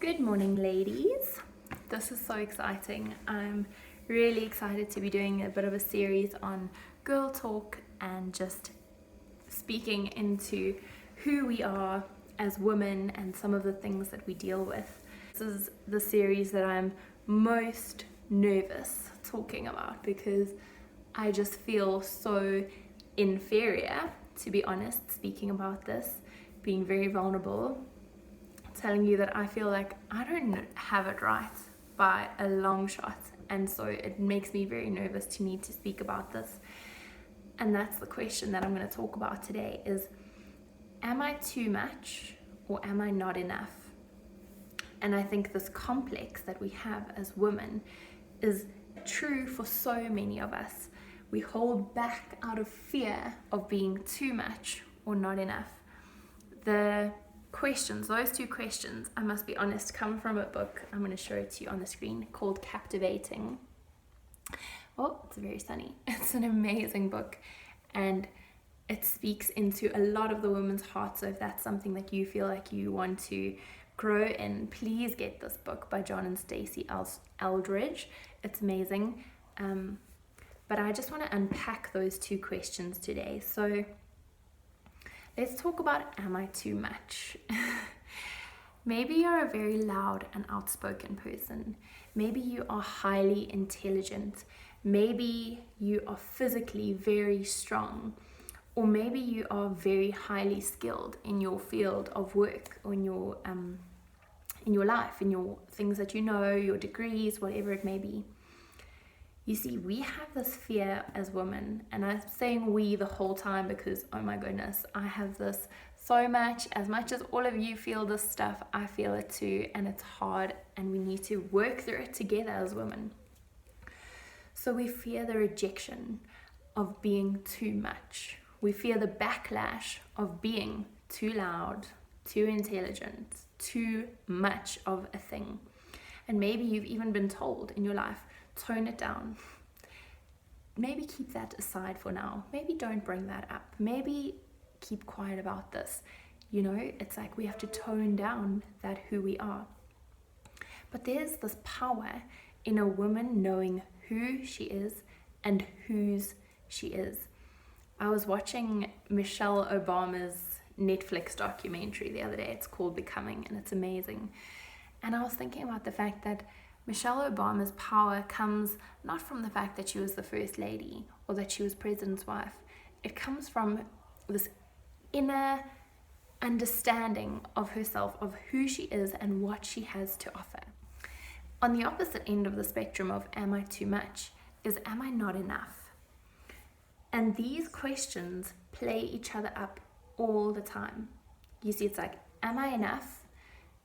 Good morning, ladies. This is so exciting. I'm really excited to be doing a bit of a series on girl talk and just speaking into who we are as women and some of the things that we deal with. This is the series that I'm most nervous talking about because I just feel so inferior, to be honest, speaking about this, being very vulnerable, telling you that I feel like I don't have it right by a long shot, and so it makes me very nervous to need to speak about this. And that's the question that I'm going to talk about today is, am I too much or am I not enough? And I think this complex that we have as women is true for so many of us. We hold back out of fear of being too much or not enough. Those two questions, I must be honest, come from a book. I'm going to show it to you on the screen, called Captivating. Oh, it's very sunny. It's an amazing book, and it speaks into a lot of the women's hearts. So if that's something that you feel like you want to grow in, please get this book by John and Stasi Eldredge. It's amazing. But I just want to unpack those two questions today. So let's talk about, am I too much? Maybe you're a very loud and outspoken person. Maybe you are highly intelligent. Maybe you are physically very strong. Or maybe you are very highly skilled in your field of work, or in your life, in your things that you know, your degrees, whatever it may be. You see, we have this fear as women, and I'm saying we the whole time because, oh my goodness, I have this so much. As much as all of you feel this stuff, I feel it too, and it's hard, and we need to work through it together as women. So we fear the rejection of being too much. We fear the backlash of being too loud, too intelligent, too much of a thing. And maybe you've even been told in your life, tone it down. Maybe keep that aside for now. Maybe don't bring that up. Maybe keep quiet about this. You know, it's like we have to tone down that who we are. But there's this power in a woman knowing who she is and whose she is. I was watching Michelle Obama's Netflix documentary the other day. It's called Becoming, and it's amazing. And I was thinking about the fact that Michelle Obama's power comes not from the fact that she was the first lady or that she was president's wife. It comes from this inner understanding of herself, of who she is and what she has to offer. On the opposite end of the spectrum of am I too much is am I not enough? And these questions play each other up all the time. You see, it's like, am I enough?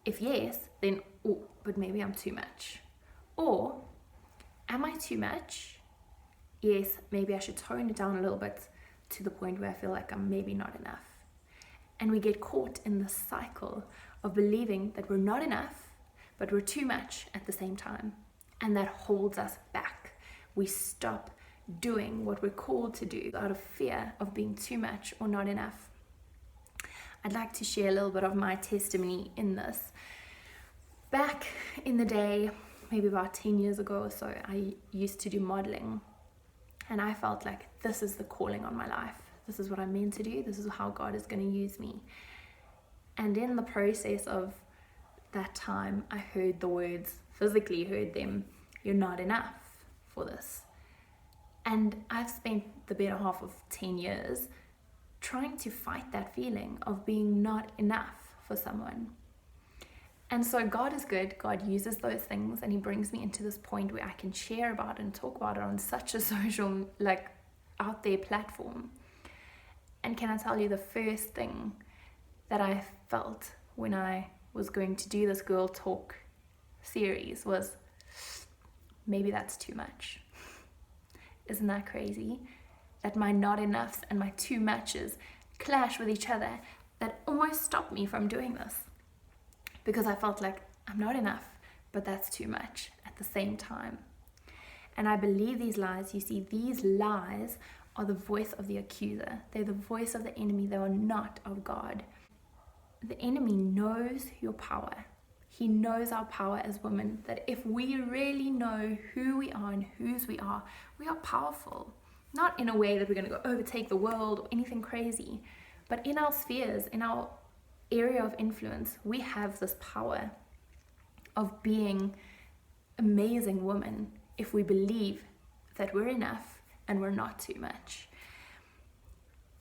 If yes, then, oh, but maybe I'm too much. Or, am I too much? Yes, maybe I should tone it down a little bit to the point where I feel like I'm maybe not enough. And we get caught in this cycle of believing that we're not enough, but we're too much at the same time. And that holds us back. We stop doing what we're called to do out of fear of being too much or not enough. I'd like to share a little bit of my testimony in this. Back in the day, maybe about 10 years ago or so, I used to do modeling, and I felt like this is the calling on my life. This is what I'm meant to do. This is how God is going to use me. And in the process of that time, I heard the words, physically heard them, you're not enough for this. And I've spent the better half of 10 years trying to fight that feeling of being not enough for someone. And so God is good. God uses those things, and he brings me into this point where I can share about it and talk about it on such a social, out there platform. And can I tell you, the first thing that I felt when I was going to do this girl talk series was, maybe that's too much. Isn't that crazy? That my not enoughs and my too muches clash with each other, that almost stopped me from doing this. Because I felt like I'm not enough, but that's too much at the same time. And I believe these lies. You see, these lies are the voice of the accuser. They're the voice of the enemy. They are not of God. The enemy knows your power. He He knows our power as women, that if we really know who we are and whose we are powerful. Not in a way that we're going to go overtake the world or anything crazy, but in our spheres, in our area of influence, we have this power of being amazing women if we believe that we're enough and we're not too much.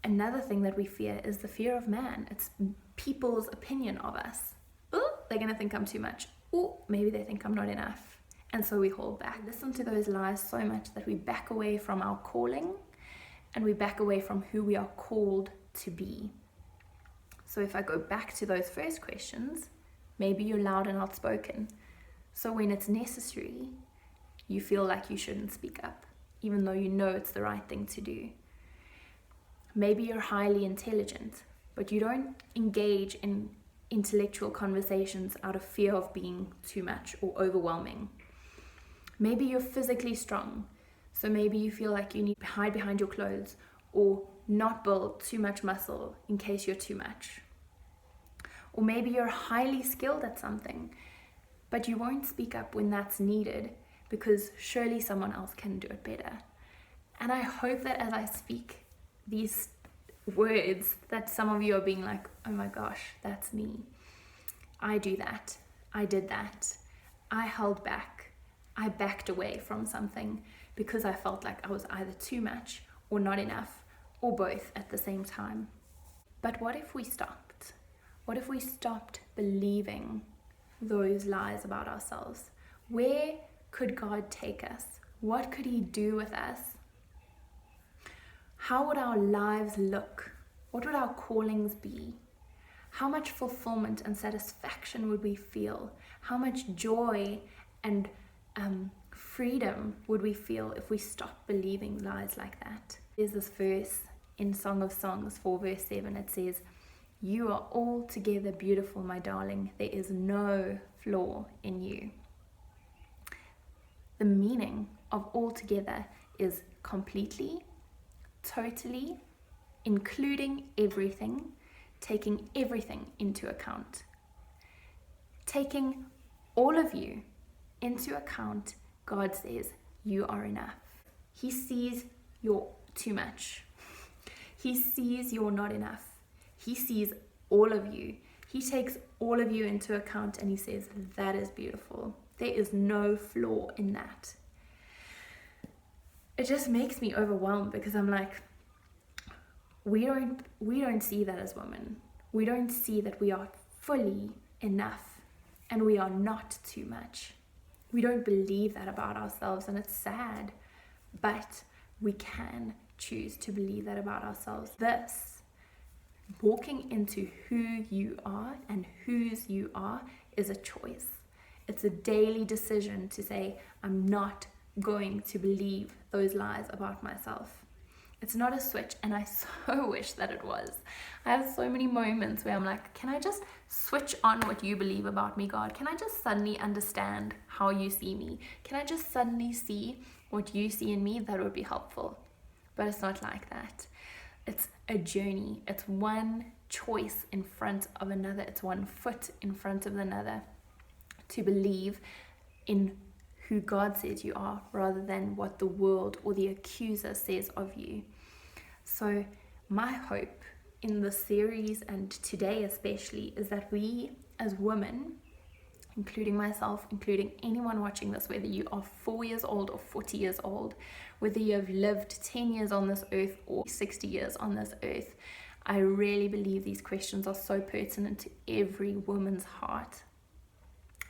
Another thing that we fear is the fear of man. It's people's opinion of us. Oh, they're going to think I'm too much. Oh, maybe they think I'm not enough. And so we hold back. Listen to those lies so much that we back away from our calling and we back away from who we are called to be. So if I go back to those first questions, maybe you're loud and outspoken. So when it's necessary, you feel like you shouldn't speak up, even though you know it's the right thing to do. Maybe you're highly intelligent, but you don't engage in intellectual conversations out of fear of being too much or overwhelming. Maybe you're physically strong, so maybe you feel like you need to hide behind your clothes or not build too much muscle in case you're too much. Or maybe you're highly skilled at something, but you won't speak up when that's needed because surely someone else can do it better. And I hope that as I speak these words, that some of you are being like, oh my gosh, that's me. I do that. I did that. I held back. I backed away from something because I felt like I was either too much or not enough, or both at the same time. But what if we stopped? What if we stopped believing those lies about ourselves? Where could God take us? What could He do with us? How would our lives look? What would our callings be? How much fulfillment and satisfaction would we feel? How much joy and freedom would we feel if we stopped believing lies like that? There's this verse in Song of Songs 4 verse 7. It says, "You are altogether beautiful, my darling. There is no flaw in you." The meaning of altogether is completely, totally, including everything, taking everything into account. Taking all of you into account, God says you are enough. He sees you're too much. He sees you're not enough. He sees all of you. He takes all of you into account and He says, that is beautiful. There is no flaw in that. It just makes me overwhelmed because I'm like, we don't see that as women. We don't see that we are fully enough and we are not too much. We don't believe that about ourselves, and it's sad, but we can choose to believe that about ourselves. This, walking into who you are and whose you are, is a choice. It's a daily decision to say, I'm not going to believe those lies about myself. It's not a switch, and I so wish that it was. I have so many moments where I'm like, can I just switch on what you believe about me, God? Can I just suddenly understand how you see me? Can I just suddenly see what you see in me? That would be helpful. But it's not like that. It's a journey. It's one choice in front of another. It's one foot in front of another to believe in who God says you are rather than what the world or the accuser says of you. So my hope in this series, and today especially, is that we as women, including myself, including anyone watching this, whether you are 4 years old or 40 years old, whether you have lived 10 years on this earth or 60 years on this earth, I really believe these questions are so pertinent to every woman's heart.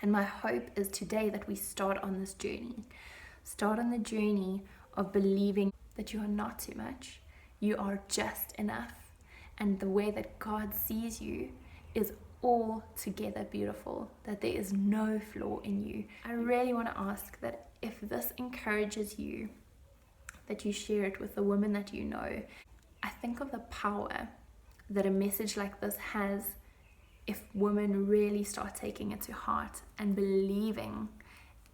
And my hope is today that we start on this journey. Start on the journey of believing that you are not too much. You are just enough. And the way that God sees you is altogether beautiful, that there is no flaw in you. I really want to ask that if this encourages you, that you share it with the women that you know. I think of the power that a message like this has if women really start taking it to heart and believing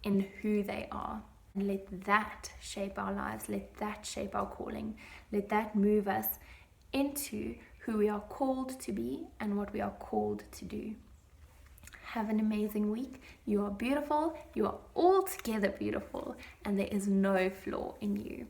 in who they are. And let that shape our lives, let that shape our calling, let that move us into who we are called to be and what we are called to do. Have an amazing week. You are beautiful. You are altogether beautiful, and there is no flaw in you.